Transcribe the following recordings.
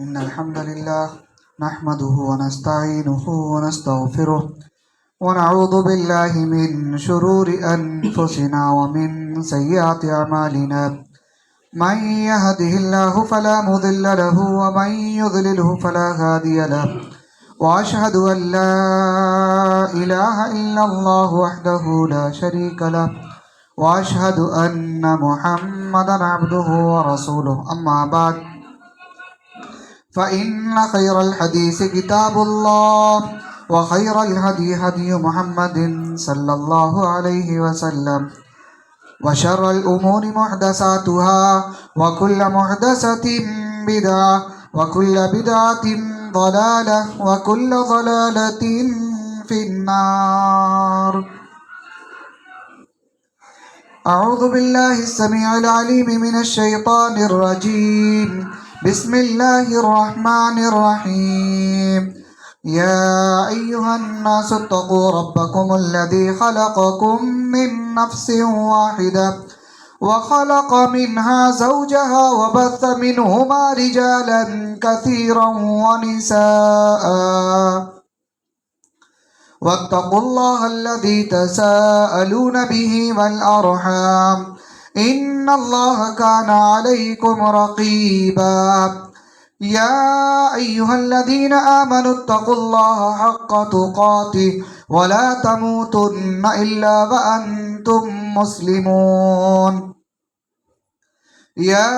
إن الحمد لله نحمده ونستعينه ونستغفره ونعوذ بالله من شرور أنفسنا ومن سيئات أعمالنا. من يهده الله فلا مضل له ومن يضلله فلا هادي له. وأشهد أن لا إله إلا الله وحده لا شريك له وأشهد أن محمدا عبده ورسوله. أما بعد فإن خير الحديث كتاب الله وخير الهدي هدي محمد صلى الله عليه وسلم وشر الأمور محدثاتها وكل محدثة بدعة وكل بدعة ضلالة وكل ضلالة في النار. أعوذ بالله السميع العليم من الشيطان الرجيم. بسم الله الرحمن الرحيم. يا أيها الناس اتقوا ربكم الذي خلقكم من نفس واحدة وخلق منها زوجها وبث منهما رجالا كثيرا ونساء واتقوا الله الذي تساءلون به والأرحام إن الله كان عليكم رقيبا. يا أيها الذين آمنوا اتقوا الله حق تقاته ولا تموتن إلا وأنتم مسلمون. يا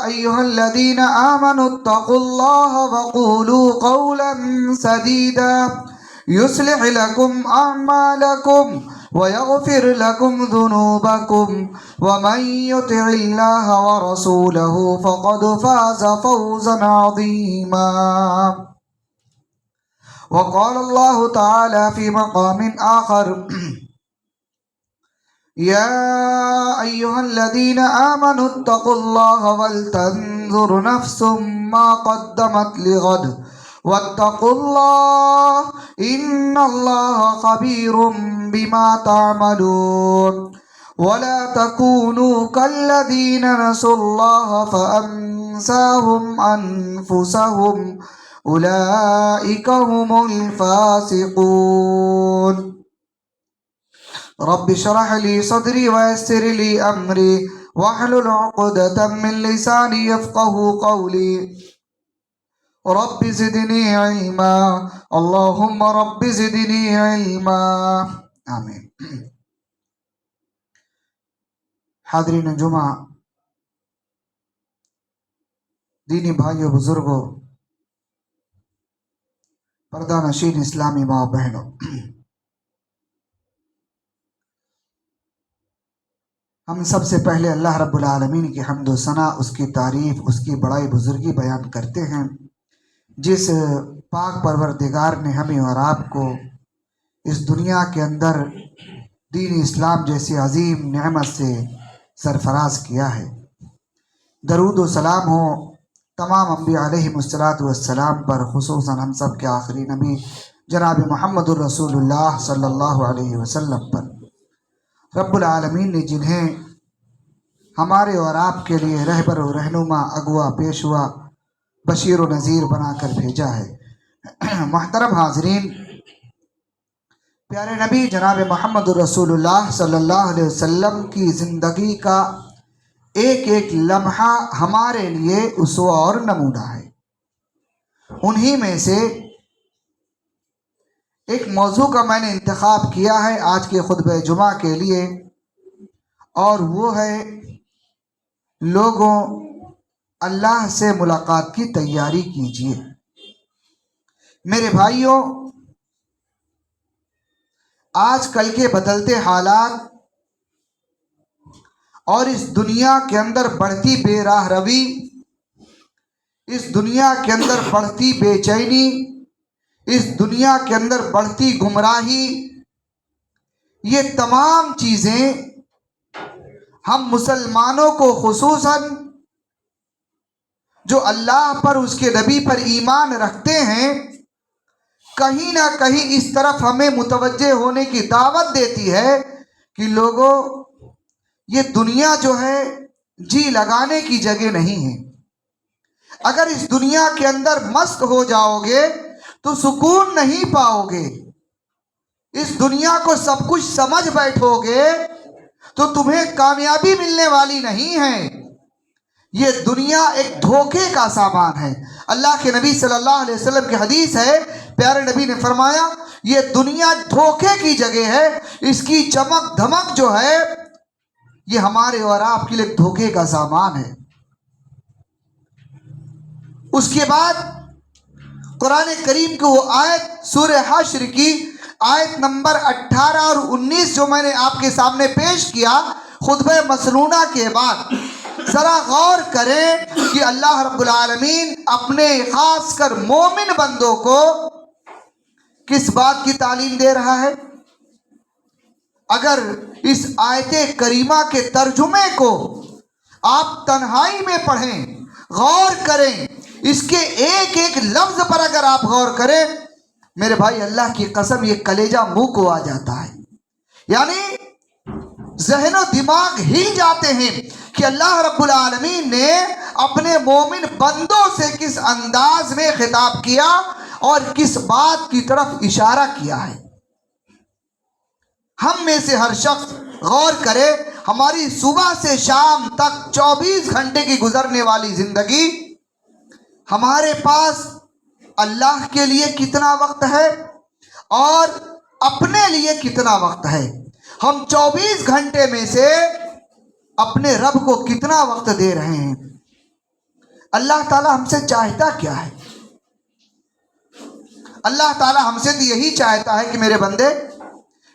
أيها الذين آمنوا اتقوا الله وقولوا قولا سديدا يصلح لكم أعمالكم ويغفر لكم ذنوبكم ومن يطع الله ورسوله فقد فاز فوزا عظيما. وقال الله تعالى في مقام آخر: يا أيها الذين آمنوا اتقوا الله ولتنظر نفس ما قدمت لغد واتقوا الله إن الله خبير بما تعملون. ولا تكونوا كالذين نسوا الله فأنساهم أنفسهم أولئك هم الفاسقون. رب اشرح لي صدري ويسر لي أمري واحلل عقدة من لساني يفقه قولي. رب زدني علما اللهم رب زدني علما آمین. حاضرین جمعہ، دینی بھائیوں، بزرگوں، پردہ نشین اسلامی ماں بہنوں، ہم سب سے پہلے اللہ رب العالمین کی حمد و ثنا، اس کی تعریف، اس کی بڑائی بزرگی بیان کرتے ہیں، جس پاک پروردگار نے ہمیں اور آپ کو اس دنیا کے اندر دین اسلام جیسی عظیم نعمت سے سرفراز کیا ہے۔ درود و سلام ہو تمام انبیاء علیہم السلام پر، خصوصاً ہم سب کے آخری نبی جناب محمد الرسول اللہ صلی اللہ علیہ وسلم پر۔ رب العالمین نے جنہیں ہمارے اور آپ کے لیے رہبر و رہنما، اغوا، پیشوا، بشیر و نذیر بنا کر بھیجا ہے۔ محترم حاضرین، پیارے نبی جناب محمد الرسول اللہ صلی اللہ علیہ وسلم کی زندگی کا ایک ایک لمحہ ہمارے لیے اسوہ اور نمونہ ہے۔ انہی میں سے ایک موضوع کا میں نے انتخاب کیا ہے آج کے خطبہ جمعہ کے لیے، اور وہ ہے لوگوں اللہ سے ملاقات کی تیاری کیجیے۔ میرے بھائیوں، آج کل کے بدلتے حالات اور اس دنیا کے اندر بڑھتی بے راہ روی، اس دنیا کے اندر بڑھتی بے چینی، اس دنیا کے اندر بڑھتی گمراہی، یہ تمام چیزیں ہم مسلمانوں کو، خصوصاً جو اللہ پر، اس کے نبی پر ایمان رکھتے ہیں، کہیں نہ کہیں اس طرف ہمیں متوجہ ہونے کی دعوت دیتی ہے کہ لوگوں، یہ دنیا جو ہے جی لگانے کی جگہ نہیں ہے۔ اگر اس دنیا کے اندر مست ہو جاؤ گے تو سکون نہیں پاؤ گے، اس دنیا کو سب کچھ سمجھ بیٹھو گے تو تمہیں کامیابی ملنے والی نہیں ہے۔ یہ دنیا ایک دھوکے کا سامان ہے۔ اللہ کے نبی صلی اللہ علیہ وسلم کی حدیث ہے، پیارے نبی نے فرمایا یہ دنیا دھوکے کی جگہ ہے، اس کی چمک دھمک جو ہے یہ ہمارے اور آپ کے لیے دھوکے کا سامان ہے۔ اس کے بعد قرآن کریم کی وہ آیت سورہ حشر کی آیت نمبر 18 اور 19 جو میں نے آپ کے سامنے پیش کیا خطبہ مسنونہ کے بعد، ذرا غور کریں کہ اللہ رب العالمین اپنے خاص کر مومن بندوں کو کس بات کی تعلیم دے رہا ہے۔ اگر اس آیت کریمہ کے ترجمے کو آپ تنہائی میں پڑھیں، غور کریں، اس کے ایک ایک لفظ پر اگر آپ غور کریں، میرے بھائی اللہ کی قسم یہ کلیجہ منہ کو آ جاتا ہے، یعنی ذہن و دماغ ہل جاتے ہیں کہ اللہ رب العالمین نے اپنے مومن بندوں سے کس انداز میں خطاب کیا اور کس بات کی طرف اشارہ کیا ہے۔ ہم میں سے ہر شخص غور کرے، ہماری صبح سے شام تک 24 گھنٹے کی گزرنے والی زندگی، ہمارے پاس اللہ کے لیے کتنا وقت ہے اور اپنے لیے کتنا وقت ہے؟ ہم 24 گھنٹے میں سے اپنے رب کو کتنا وقت دے رہے ہیں؟ اللہ تعالیٰ ہم سے چاہتا کیا ہے؟ اللہ تعالیٰ ہم سے تو یہی چاہتا ہے کہ میرے بندے،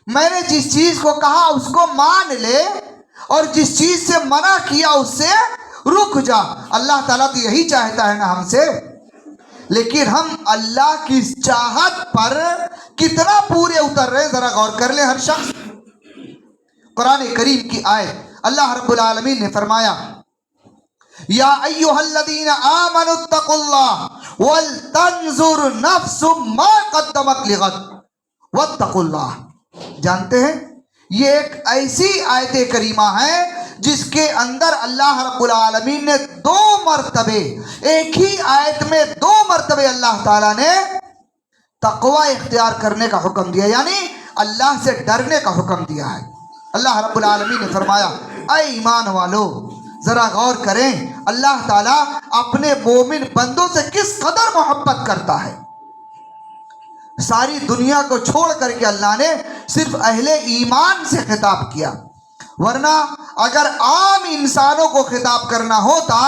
میں نے جس چیز کو کہا اس کو مان لے اور جس چیز سے منع کیا اس سے رک جا۔ اللہ تعالیٰ تو یہی چاہتا ہے نا ہم سے، لیکن ہم اللہ کی چاہت پر کتنا پورے اتر رہے ہیں ذرا غور کر لیں ہر شخص۔ قرآن کریم کی آیت اللہ رب العالمین نے فرمایا یا ایھا الذین آمنوا اتقوا اللہ ولتنظر نفس ما قدمت لغد واتقوا اللہ۔ جانتے ہیں یہ ایک ایسی آیت کریمہ ہے جس کے اندر اللہ رب العالمین نے 2 مرتبے، ایک ہی آیت میں 2 مرتبے اللہ تعالیٰ نے تقوی اختیار کرنے کا حکم دیا، یعنی اللہ سے ڈرنے کا حکم دیا ہے۔ اللہ رب العالمین نے فرمایا اے ایمان والو، ذرا غور کریں اللہ تعالیٰ اپنے مومن بندوں سے کس قدر محبت کرتا ہے۔ ساری دنیا کو چھوڑ کر کے اللہ نے صرف اہل ایمان سے خطاب کیا، ورنہ اگر عام انسانوں کو خطاب کرنا ہوتا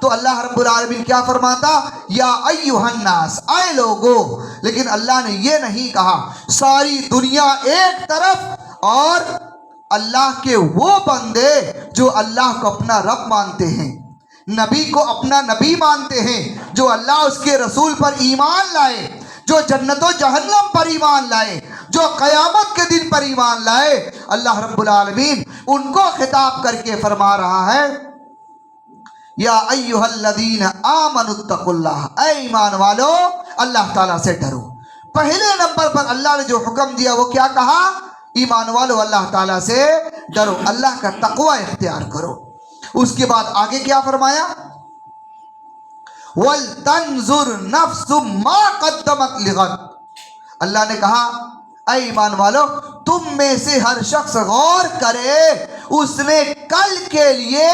تو اللہ رب العالمین کیا فرماتا؟ یا ایھا الناس، اے لوگو۔ لیکن اللہ نے یہ نہیں کہا، ساری دنیا ایک طرف اور اللہ کے وہ بندے جو اللہ کو اپنا رب مانتے ہیں، نبی کو اپنا نبی مانتے ہیں، جو اللہ اس کے رسول پر ایمان لائے، جو جنت و جہنم پر ایمان لائے، جو قیامت کے دن پر ایمان لائے، اللہ رب العالمین ان کو خطاب کر کے فرما رہا ہے یا ایھا الذین آمنوا اتقوا اللہ، اے ایمان والو اللہ تعالیٰ سے ڈرو۔ پہلے نمبر پر اللہ نے جو حکم دیا وہ کیا کہا؟ ایمان والو اللہ تعالیٰ سے ڈرو، اللہ کا تقوی اختیار کرو۔ اس کے بعد آگے کیا فرمایا؟ وَلْتَنْظُرْ نَفْسٌ مَا قَدَّمَتْ لِغَدٍ۔ اللہ نے کہا اے ایمان والو تم میں سے ہر شخص غور کرے اس نے کل کے لیے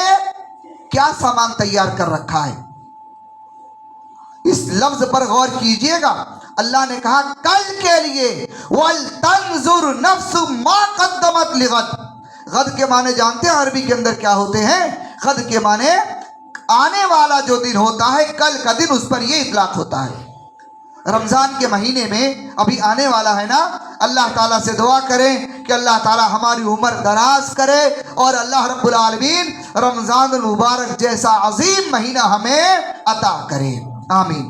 کیا سامان تیار کر رکھا ہے۔ اس لفظ پر غور کیجئے گا، اللہ نے کہا کل کے لیے وَلْتَنْظُرْ نَفْسٌ مَا قَدَّمَتْ لِغَدٍ۔ غد کے معنی جانتے ہیں عربی کے اندر کیا ہوتے ہیں؟ غد کے معنی آنے والا جو دن ہوتا ہے، کل کا دن، اس پر یہ اطلاق ہوتا ہے۔ رمضان کے مہینے میں ابھی آنے والا ہے نا، اللہ تعالیٰ سے دعا کریں کہ اللہ تعالیٰ ہماری عمر دراز کرے اور اللہ رب العالمین رمضان المبارک جیسا عظیم مہینہ ہمیں عطا کرے، آمین۔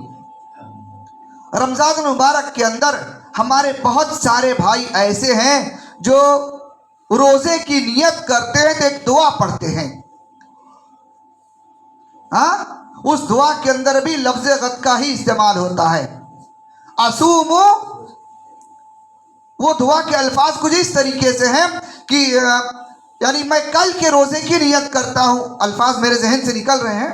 رمضان المبارک کے اندر ہمارے بہت سارے بھائی ایسے ہیں جو روزے کی نیت کرتے ہیں تو ایک دعا پڑھتے ہیں، ہاں اس دعا کے اندر بھی لفظ غد کا ہی استعمال ہوتا ہے۔ اصوم، وہ دعا کے الفاظ کچھ اس طریقے سے ہیں کہ یعنی میں کل کے روزے کی نیت کرتا ہوں، الفاظ میرے ذہن سے نکل رہے ہیں،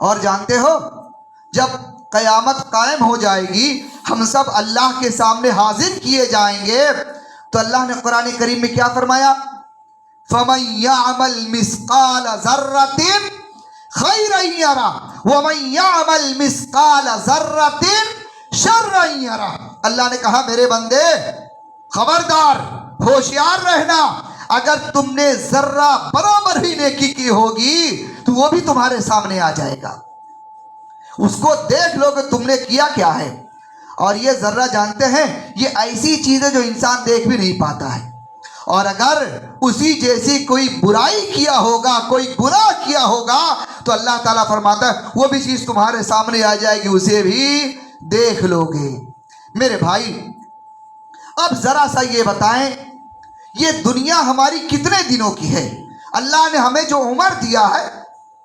اور جانتے ہو جب قیامت قائم ہو جائے گی، ہم سب اللہ کے سامنے حاضر کیے جائیں گے، تو اللہ نے قرآن کریم میں کیا فرمایا؟ فَمَن يَعْمَلْ مِثْقَالَ ذَرَّةٍ خَيْرًا يَرَهُ وَمَن يَعْمَلْ مِثْقَالَ ذَرَّةٍ شَرًّا يَرَهُ۔ اللہ نے کہا میرے بندے خبردار، ہوشیار رہنا، اگر تم نے ذرہ برابر ہی نیکی کی ہوگی تو وہ بھی تمہارے سامنے آ جائے گا، اس کو دیکھ لو کہ تم نے کیا کیا ہے۔ اور یہ ذرہ جانتے ہیں یہ ایسی چیز ہے جو انسان دیکھ بھی نہیں پاتا ہے، اور اگر اسی جیسی کوئی برائی کیا ہوگا، کوئی گناہ کیا ہوگا، تو اللہ تعالیٰ فرماتا ہے وہ بھی چیز تمہارے سامنے آ جائے گی، اسے بھی دیکھ لو گے۔ میرے بھائی اب ذرا سا یہ بتائیں، یہ دنیا ہماری کتنے دنوں کی ہے؟ اللہ نے ہمیں جو عمر دیا ہے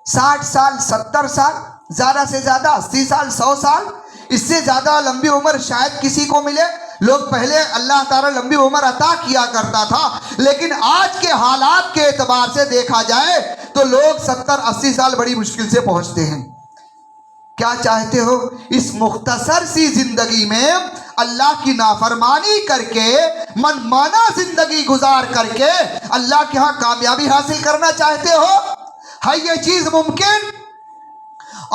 60 سال، 70 سال، زیادہ سے زیادہ 80 سال، 100 سال، اس سے زیادہ لمبی عمر شاید کسی کو ملے۔ لوگ پہلے اللہ تعالیٰ لمبی عمر عطا کیا کرتا تھا، لیکن آج کے حالات کے اعتبار سے دیکھا جائے تو لوگ 70-80 سال بڑی مشکل سے پہنچتے ہیں۔ کیا چاہتے ہو اس مختصر سی زندگی میں اللہ کی نافرمانی کر کے، من مانا زندگی گزار کر کے اللہ کے ہاں کامیابی حاصل کرنا چاہتے ہو؟ ہے یہ چیز ممکن؟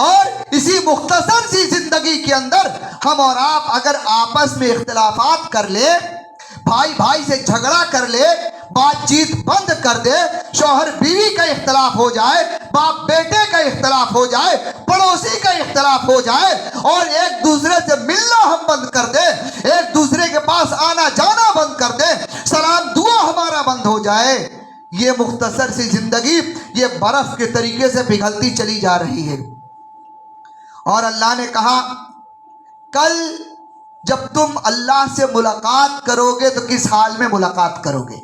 اور اسی مختصر سی زندگی کے اندر ہم اور آپ اگر آپس میں اختلافات کر لے، بھائی بھائی سے جھگڑا کر لے، بات چیت بند کر دے، شوہر بیوی کا اختلاف ہو جائے، باپ بیٹے کا اختلاف ہو جائے، پڑوسی کا اختلاف ہو جائے، اور ایک دوسرے سے ملنا ہم بند کر دے، ایک دوسرے کے پاس آنا جانا بند کر دے، سلام دعا ہمارا بند ہو جائے، یہ مختصر سی زندگی یہ برف کے طریقے سے پگھلتی چلی جا رہی ہے۔ اور اللہ نے کہا کل جب تم اللہ سے ملاقات کرو گے تو کس حال میں ملاقات کرو گے؟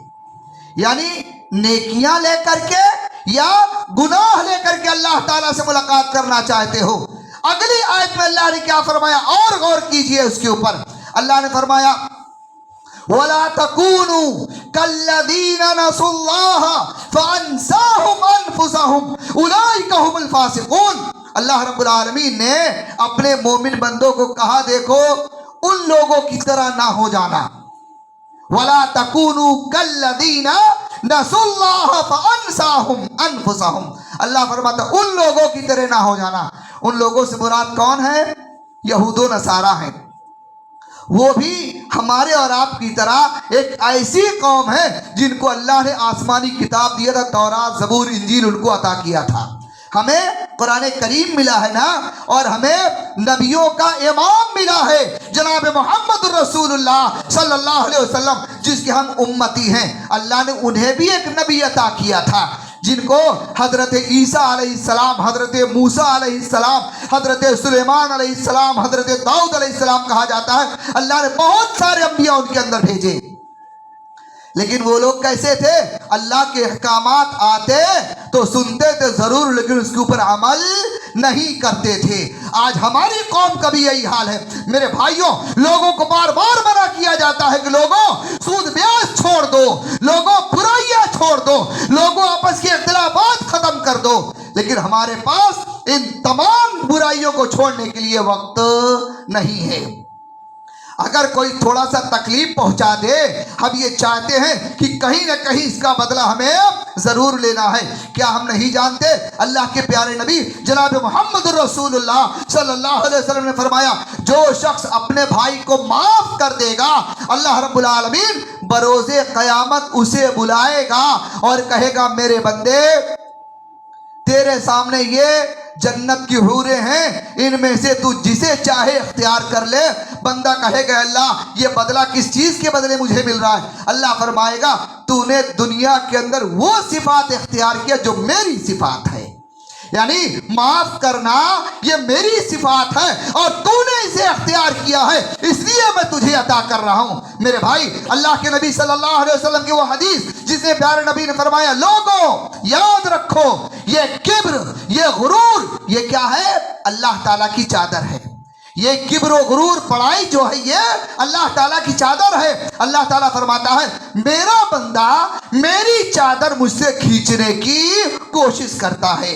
یعنی نیکیاں لے کر کے یا گناہ لے کر کے اللہ تعالیٰ سے ملاقات کرنا چاہتے ہو؟ اگلی آیت میں اللہ نے کیا فرمایا؟ اور غور کیجئے اس کے اوپر۔ اللہ نے فرمایا وَلَا تَكُونُوا كَالَّذِينَ نَسُوا اللَّهَ فَأَنسَاهُمْ أَنفُسَهُمْ أُولَئِكَ هُمُ الْفَاسِقُونَ۔ اللہ رب العالمین نے اپنے مومن بندوں کو کہا دیکھو ان لوگوں کی طرح نہ ہو جانا، وَلَا تَكُونُوا كَالَّذِينَ نَسُوا اللَّهَ فَأَنسَاهُمْ أَنفُسَهُمْ۔ اللہ فرماتا ان لوگوں کی طرح نہ ہو جانا۔ ان لوگوں سے مراد کون ہے؟ یہود و نصارہ ہیں، وہ بھی ہمارے اور آپ کی طرح ایک ایسی قوم ہے جن کو اللہ نے آسمانی کتاب دیا تھا، تورات، زبور، انجیل ان کو عطا کیا تھا۔ ہمیں قرآن کریم ملا ہے نا، اور ہمیں نبیوں کا امام ملا ہے جناب محمد الرسول اللہ صلی اللہ علیہ وسلم، جس کے ہم امتی ہیں۔ اللہ نے انہیں بھی ایک نبی عطا کیا تھا جن کو حضرت عیسیٰ علیہ السلام، حضرت موسیٰ علیہ السلام، حضرت سلیمان علیہ السلام، حضرت داؤد علیہ السلام کہا جاتا ہے۔ اللہ نے بہت سارے انبیاء ان کے اندر بھیجے، لیکن وہ لوگ کیسے تھے؟ اللہ کے احکامات آتے تو سنتے تھے ضرور، لیکن اس کے اوپر عمل نہیں کرتے تھے۔ آج ہماری قوم کا بھی یہی حال ہے۔ میرے بھائیوں، لوگوں کو بار بار منع کیا جاتا ہے کہ لوگوں سود بیاج چھوڑ دو، لوگوں برائیاں چھوڑ دو، لوگوں آپس کے اختلافات ختم کر دو، لیکن ہمارے پاس ان تمام برائیوں کو چھوڑنے کے لیے وقت نہیں ہے۔ اگر کوئی تھوڑا سا تکلیف پہنچا دے، ہم یہ چاہتے ہیں کہ کہیں نہ کہیں اس کا بدلہ ہمیں ضرور لینا ہے۔ کیا ہم نہیں جانتے اللہ کے پیارے نبی جناب محمد الرسول اللہ صلی اللہ علیہ وسلم نے فرمایا جو شخص اپنے بھائی کو معاف کر دے گا، اللہ رب العالمین بروز قیامت اسے بلائے گا اور کہے گا میرے بندے تیرے سامنے یہ جنت کی حوریں ہیں، ان میں سے تو جسے چاہے اختیار کر لے۔ بندہ کہے گا اللہ یہ بدلہ کس چیز کے بدلے مجھے مل رہا ہے؟ اللہ فرمائے گا تو نے دنیا کے اندر وہ صفات اختیار کیا جو میری صفات ہے، یعنی معاف کرنا یہ میری صفات ہے اور تو نے اسے اختیار کیا ہے، اس لیے میں تجھے عطا کر رہا ہوں۔ میرے بھائی، اللہ کے نبی صلی اللہ علیہ وسلم کی وہ حدیث جس نے پیارے نبی نے فرمایا لوگوں یاد رکھو یہ کبر، یہ غرور، یہ کیا ہے؟ اللہ تعالیٰ کی چادر ہے۔ یہ کبر و غرور پڑائی جو ہے یہ اللہ تعالیٰ کی چادر ہے۔ اللہ تعالیٰ فرماتا ہے میرا بندہ میری چادر مجھ سے کھینچنے کی کوشش کرتا ہے،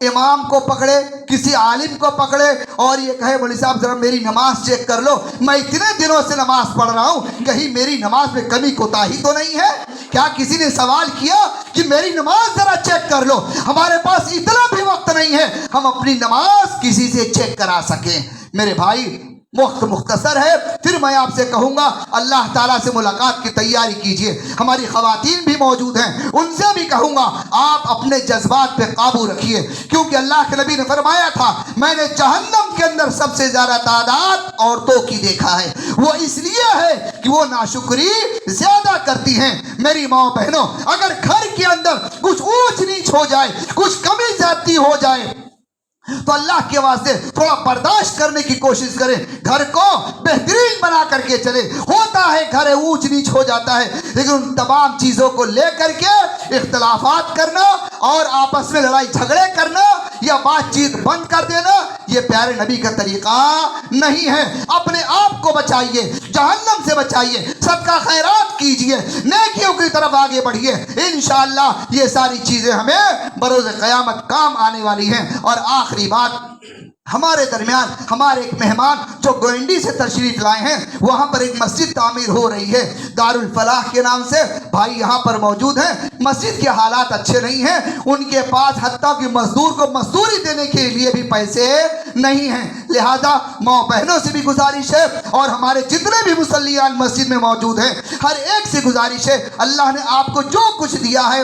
امام کو پکڑے, کسی عالم کو پکڑے اور یہ کہے مولوی صاحب ذرا میری نماز چیک کر لو, میں اتنے دنوں سے نماز پڑھ رہا ہوں, کہیں میری نماز میں کمی کوتاہی تو نہیں ہے؟ کیا کسی نے سوال کیا کہ میری نماز ذرا چیک کر لو؟ ہمارے پاس اتنا بھی وقت نہیں ہے ہم اپنی نماز کسی سے چیک کرا سکیں. میرے بھائی وقت مختصر ہے, پھر میں آپ سے کہوں گا اللہ تعالیٰ سے ملاقات کی تیاری کیجئے. ہماری خواتین بھی موجود ہیں, ان سے بھی کہوں گا آپ اپنے جذبات پہ قابو رکھیے, کیونکہ اللہ کے نبی نے فرمایا تھا میں نے جہنم کے اندر سب سے زیادہ تعداد عورتوں کی دیکھا ہے, وہ اس لیے ہے کہ وہ ناشکری زیادہ کرتی ہیں. میری ماں بہنوں, اگر گھر کے اندر کچھ اونچ نیچ ہو جائے, کچھ کمی زیادتی ہو جائے تو اللہ کے واسطے تھوڑا برداشت کرنے کی کوشش کریں, گھر کو بہترین بنا کر کے چلے. ہوتا ہے گھر اونچ نیچ ہو جاتا ہے, لیکن ان تمام چیزوں کو لے کر کے اختلافات کرنا اور آپس میں لڑائی جھگڑے کرنا یا بات چیت بند کر دینا, یہ پیارے نبی کا طریقہ نہیں ہے. اپنے آپ کو بچائیے, جہنم سے بچائیے, صدقہ خیرات کیجئے, نیکیوں کی طرف آگے بڑھیے. انشاءاللہ یہ ساری چیزیں ہمیں بروز قیامت کام آنے والی ہیں. اور آخری بات, ہمارے درمیان ہمارے ایک مہمان جو گوئنڈی سے تشریف لائے ہیں, وہاں پر ایک مسجد تعمیر ہو رہی ہے دارالفلاح کے نام سے. بھائی یہاں پر موجود ہیں, مسجد کے حالات اچھے نہیں ہیں, ان کے پاس حتیٰ کہ مزدور کو مزدوری دینے کے لیے بھی پیسے نہیں ہیں. لہذا ماں بہنوں سے بھی گزارش ہے اور ہمارے جتنے بھی مصلیان مسجد میں موجود ہیں ہر ایک سے گزارش ہے, اللہ نے آپ کو جو کچھ دیا ہے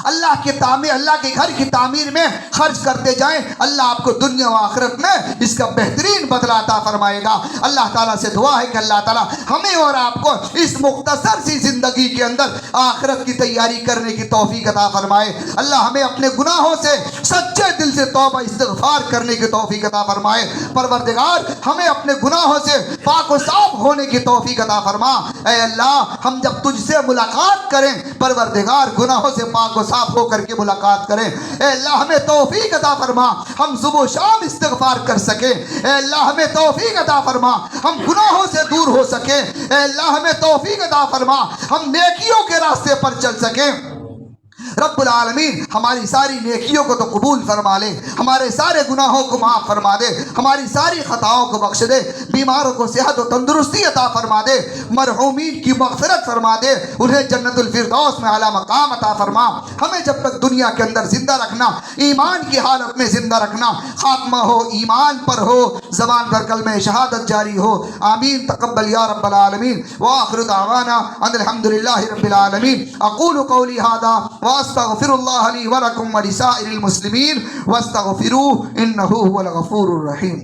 اللہ کے تعمیر, اللہ کے گھر کی تعمیر میں خرچ کرتے جائیں. اللہ آپ کو دنیا و آخرت میں اس کا بہترین بدلہ عطا فرمائے گا. اللہ تعالیٰ سے دعا ہے کہ اللہ تعالیٰ ہمیں اور آپ کو اس مختصر سی زندگی کے اندر آخرت کی تیاری کرنے کی توفیق عطا فرمائے. اللہ ہمیں اپنے گناہوں سے سچے دل سے توبہ استغفار کرنے کی توفیق عطا فرمائے. پروردگار ہمیں اپنے گناہوں سے پاک و صاف ہونے کی توفیق عطا فرما. اے اللہ ہم جب تجھ سے ملاقات کریں پروردگار گناہوں سے پاک و صاف ہو کر کے ملاقات کریں. اے اللہ ہمیں توفیق عطا فرما ہم صبح و شام استغفار کر سکیں. اے اللہ ہمیں توفیق عطا فرما ہم گناہوں سے دور ہو سکیں. اے اللہ ہمیں توفیق عطا فرما ہم نیکیوں کے راستے پر چل سکیں. رب العالمین ہماری ساری نیکیوں کو تو قبول فرما لے, ہمارے سارے گناہوں کو معاف فرما دے, ہماری ساری خطاؤں کو بخش دے, بیماروں کو صحت و تندرستی عطا فرما دے, مرحومین کی مغفرت فرما دے, انہیں جنت الفردوس میں اعلیٰ مقام عطا فرما. ہمیں جب تک دنیا کے اندر زندہ رکھنا, ایمان کی حالت میں زندہ رکھنا, خاتمہ ہو ایمان پر ہو, زبان پر کلمہ شہادت جاری ہو. آمین. تقبل یا رب العالمین. وآخر دعوانا ان الحمدللہ رب العالمین. اقول قولی ھذا واستغفر الله لي ولكم ولسائر المسلمين واستغفروه انه هو الغفور الرحيم.